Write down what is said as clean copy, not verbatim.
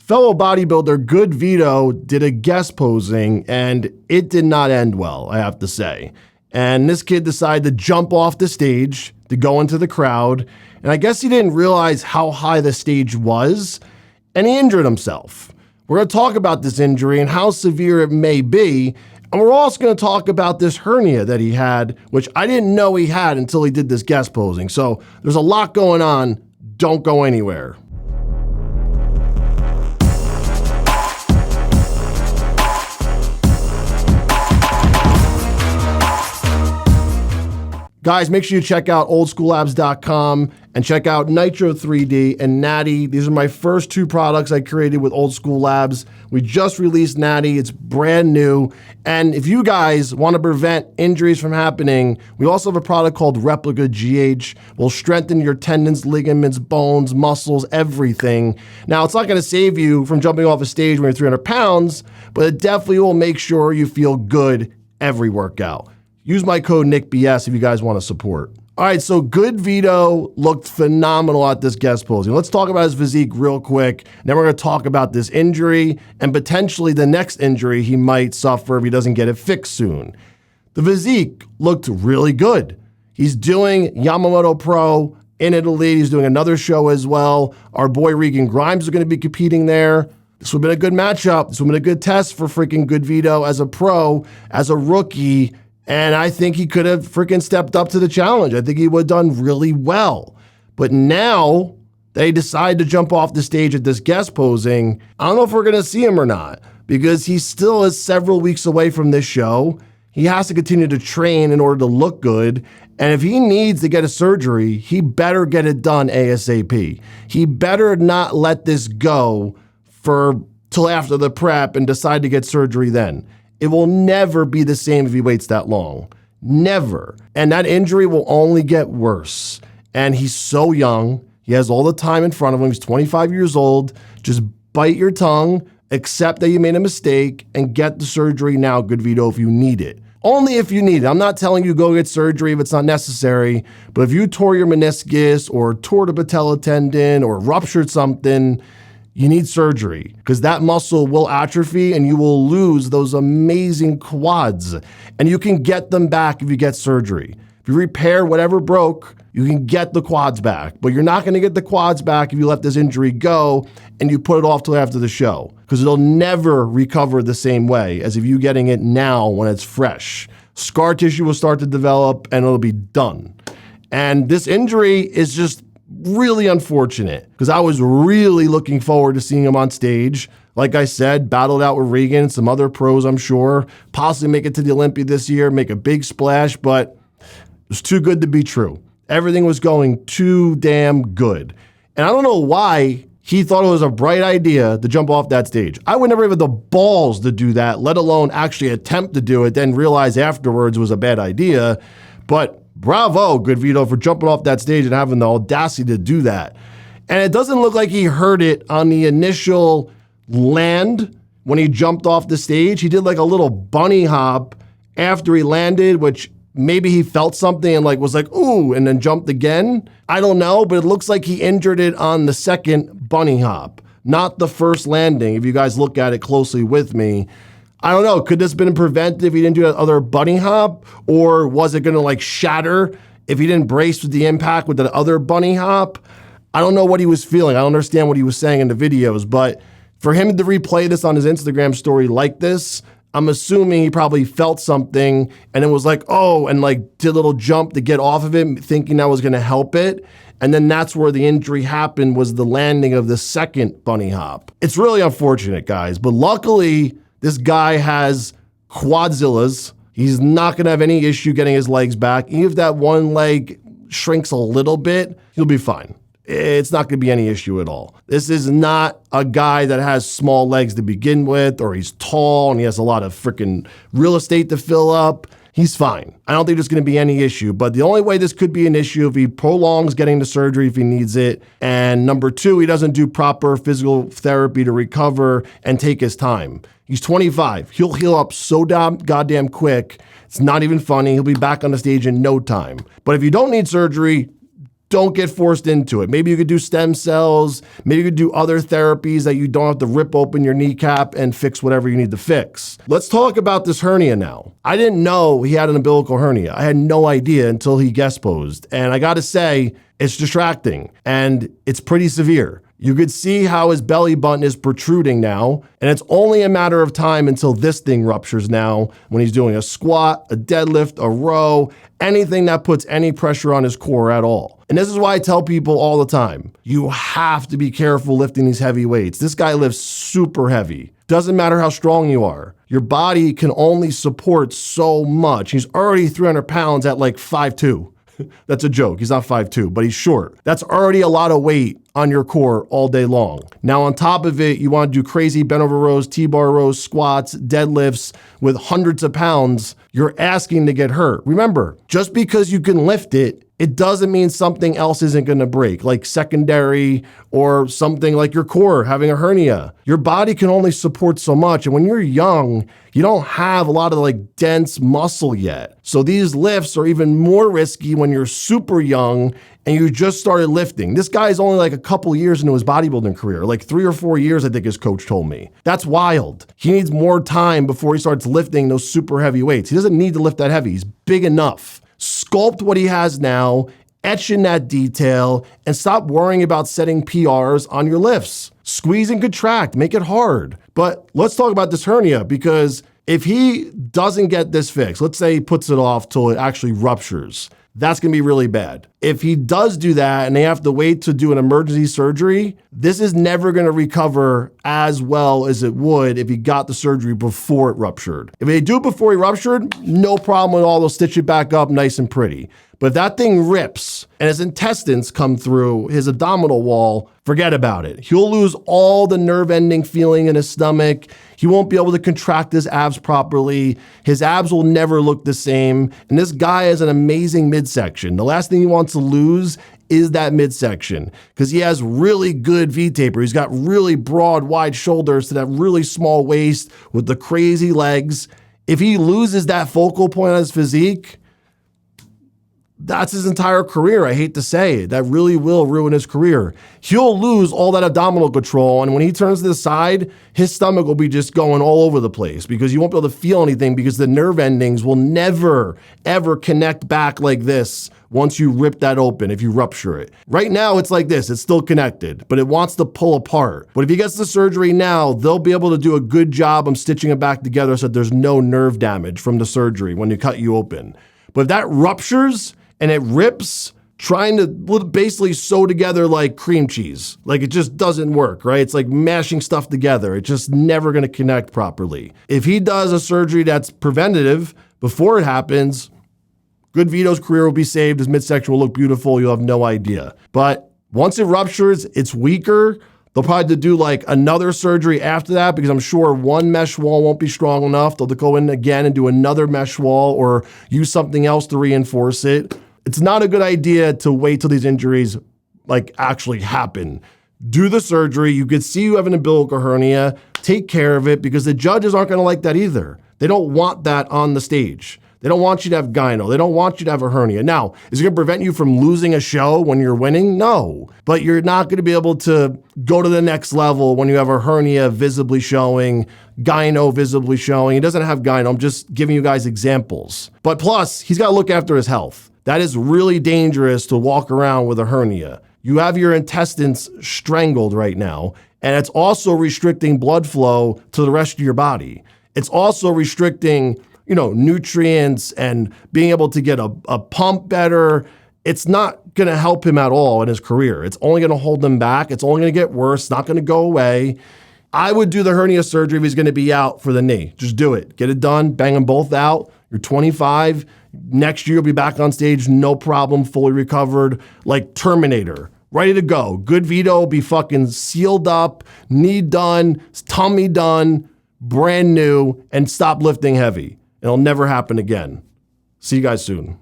fellow bodybuilder Goodvito did a guest posing, and it did not end well, I have to say. And this kid decided to jump off the stage to go into the crowd, and I guess he didn't realize how high the stage was, and he injured himself. We're going to talk about this injury and how severe it may be, and we're also going to talk about this hernia that he had, which I didn't know he had until he did this guest posing. So there's a lot going on. Don't go anywhere. Guys, make sure you check out oldsschoollabs.com and check out Nitro 3D and Natty. These are my first two products I created with Old School Labs. We just released Natty. It's brand new. And if you guys want to prevent injuries from happening, we also have a product called Replica GH. Will strengthen your tendons, ligaments, bones, muscles, everything. Now, it's not going to save you from jumping off a stage when you're 300 pounds, but it definitely will make sure you feel good every workout. Use my code NICKBS if you guys want to support. All right, so Goodvito looked phenomenal at this guest posing. Let's talk about his physique real quick. Then we're going to talk about this injury and potentially the next injury he might suffer if he doesn't get it fixed soon. The physique looked really good. He's doing Yamamoto Pro in Italy. He's doing another show as well. Our boy Regan Grimes is going to be competing there. This would have been a good matchup. This would have been a good test for freaking Goodvito as a pro, as a rookie. And I think he could have freaking stepped up to the challenge. I think he would have done really well. But now they decide to jump off the stage at this guest posing. I don't know if we're going to see him or not, because he still is several weeks away from this show. He has to continue to train in order to look good. And if he needs to get a surgery, he better get it done ASAP. He better not let this go till after the prep and decide to get surgery then. It will never be the same if he waits that long. Never. And that injury will only get worse. And he's so young. He has all the time in front of him. He's 25 years old. Just bite your tongue, accept that you made a mistake, and get the surgery now, Goodvito, if you need it. Only if you need it. I'm not telling you go get surgery if it's not necessary, but if you tore your meniscus or tore the patella tendon or ruptured something, you need surgery, because that muscle will atrophy and you will lose those amazing quads. And you can get them back if you get surgery. If you repair whatever broke, you can get the quads back. But you're not going to get the quads back if you let this injury go and you put it off till after the show, because it'll never recover the same way as if you getting it now when it's fresh. Scar tissue will start to develop and it'll be done. And this injury is just really unfortunate, because I was really looking forward to seeing him on stage. Like I said, battled out with Regan and some other pros, I'm sure. Possibly make it to the Olympia this year, make a big splash, but it was too good to be true. Everything was going too damn good. And I don't know why he thought it was a bright idea to jump off that stage. I would never have the balls to do that, let alone actually attempt to do it, then realize afterwards it was a bad idea. But bravo, Goodvito, for jumping off that stage and having the audacity to do that. And it doesn't look like he heard it on the initial land when he jumped off the stage. He did like a little bunny hop after he landed, which maybe he felt something and was like, ooh, and then jumped again. I don't know, but it looks like he injured it on the second bunny hop, not the first landing, if you guys look at it closely with me. I don't know, could this have been prevented if he didn't do that other bunny hop? Or was it gonna shatter if he didn't brace with the impact with that other bunny hop? I don't know what he was feeling. I don't understand what he was saying in the videos, but for him to replay this on his Instagram story like this, I'm assuming he probably felt something and it was like, oh, and did a little jump to get off of it, thinking that was gonna help it. And then that's where the injury happened, was the landing of the second bunny hop. It's really unfortunate, guys, but luckily, this guy has quadzillas. He's not going to have any issue getting his legs back. Even if that one leg shrinks a little bit, he'll be fine. It's not going to be any issue at all. This is not a guy that has small legs to begin with, or he's tall and he has a lot of freaking real estate to fill up. He's fine. I don't think there's going to be any issue, but the only way this could be an issue if he prolongs getting the surgery if he needs it. And number two, he doesn't do proper physical therapy to recover and take his time. He's 25. He'll heal up so goddamn quick. It's not even funny. He'll be back on the stage in no time. But if you don't need surgery, Don't get forced into it. Maybe you could do stem cells. Maybe you could do other therapies that you don't have to rip open your kneecap and fix whatever you need to fix. Let's talk about this hernia now. I didn't know he had an umbilical hernia. I had no idea until he guest posed. And I got to say, it's distracting and it's pretty severe. You could see how his belly button is protruding now, and it's only a matter of time until this thing ruptures now when he's doing a squat, a deadlift, a row, anything that puts any pressure on his core at all. And this is why I tell people all the time, you have to be careful lifting these heavy weights. This guy lifts super heavy. Doesn't matter how strong you are. Your body can only support so much. He's already 300 pounds at like 5'2". That's a joke. He's not 5'2", but he's short. That's already a lot of weight on your core all day long. Now, on top of it, you want to do crazy bent over rows, T-bar rows, squats, deadlifts with hundreds of pounds. You're asking to get hurt. Remember, just because you can lift it, it doesn't mean something else isn't going to break, like secondary or something like your core having a hernia. Your body can only support so much. And when you're young, you don't have a lot of like dense muscle yet. So these lifts are even more risky when you're super young and you just started lifting. This guy is only like a couple years into his bodybuilding career, like 3 or 4 years, I think his coach told me. That's wild. He needs more time before he starts lifting those super heavy weights. He doesn't need to lift that heavy. He's big enough. Sculpt what he has now, etch in that detail, and stop worrying about setting PRs on your lifts. Squeeze and contract, make it hard. But let's talk about this hernia, because if he doesn't get this fixed, let's say he puts it off till it actually ruptures, that's going to be really bad. If he does do that and they have to wait to do an emergency surgery, this is never going to recover as well as it would if he got the surgery before it ruptured. If they do it before he ruptured, no problem at all. They'll stitch it back up nice and pretty. But if that thing rips and his intestines come through his abdominal wall, forget about it. He'll lose all the nerve ending feeling in his stomach. He won't be able to contract his abs properly. His abs will never look the same. And this guy has an amazing midsection. The last thing he wants to lose is that midsection, because he has really good V-taper. He's got really broad, wide shoulders to that really small waist with the crazy legs. If he loses that focal point on his physique, that's his entire career. I hate to say it. That really will ruin his career. He'll lose all that abdominal control. And when he turns to the side, his stomach will be just going all over the place because you won't be able to feel anything because the nerve endings will never, ever connect back like this once you rip that open, if you rupture it. Right now, it's like this. It's still connected, but it wants to pull apart. But if he gets the surgery now, they'll be able to do a good job of stitching it back together so that there's no nerve damage from the surgery when they cut you open. But if that ruptures and it rips, trying to basically sew together like cream cheese. Like it just doesn't work, right? It's like mashing stuff together. It's just never gonna connect properly. If he does a surgery that's preventative before it happens, Goodvito's career will be saved. His midsection will look beautiful. You'll have no idea. But once it ruptures, it's weaker. They'll probably do like another surgery after that because I'm sure one mesh wall won't be strong enough. They'll go in again and do another mesh wall or use something else to reinforce it. It's not a good idea to wait till these injuries like actually happen. Do the surgery. You could see you have an umbilical hernia. Take care of it because the judges aren't going to like that either. They don't want that on the stage. They don't want you to have gyno. They don't want you to have a hernia. Now, is it going to prevent you from losing a show when you're winning? No. But you're not going to be able to go to the next level when you have a hernia visibly showing, gyno visibly showing. He doesn't have gyno. I'm just giving you guys examples. But plus, he's got to look after his health. That is really dangerous to walk around with a hernia. You have your intestines strangled right now, and it's also restricting blood flow to the rest of your body. It's also restricting, nutrients and being able to get a pump better. It's not going to help him at all in his career. It's only going to hold him back. It's only going to get worse. It's not going to go away. I would do the hernia surgery if he's going to be out for the knee. Just do it. Get it done. Bang them both out. You're 25. Next year, you'll be back on stage, no problem, fully recovered, like Terminator, ready to go. Goodvito will be fucking sealed up, knee done, tummy done, brand new, and stop lifting heavy. It'll never happen again. See you guys soon.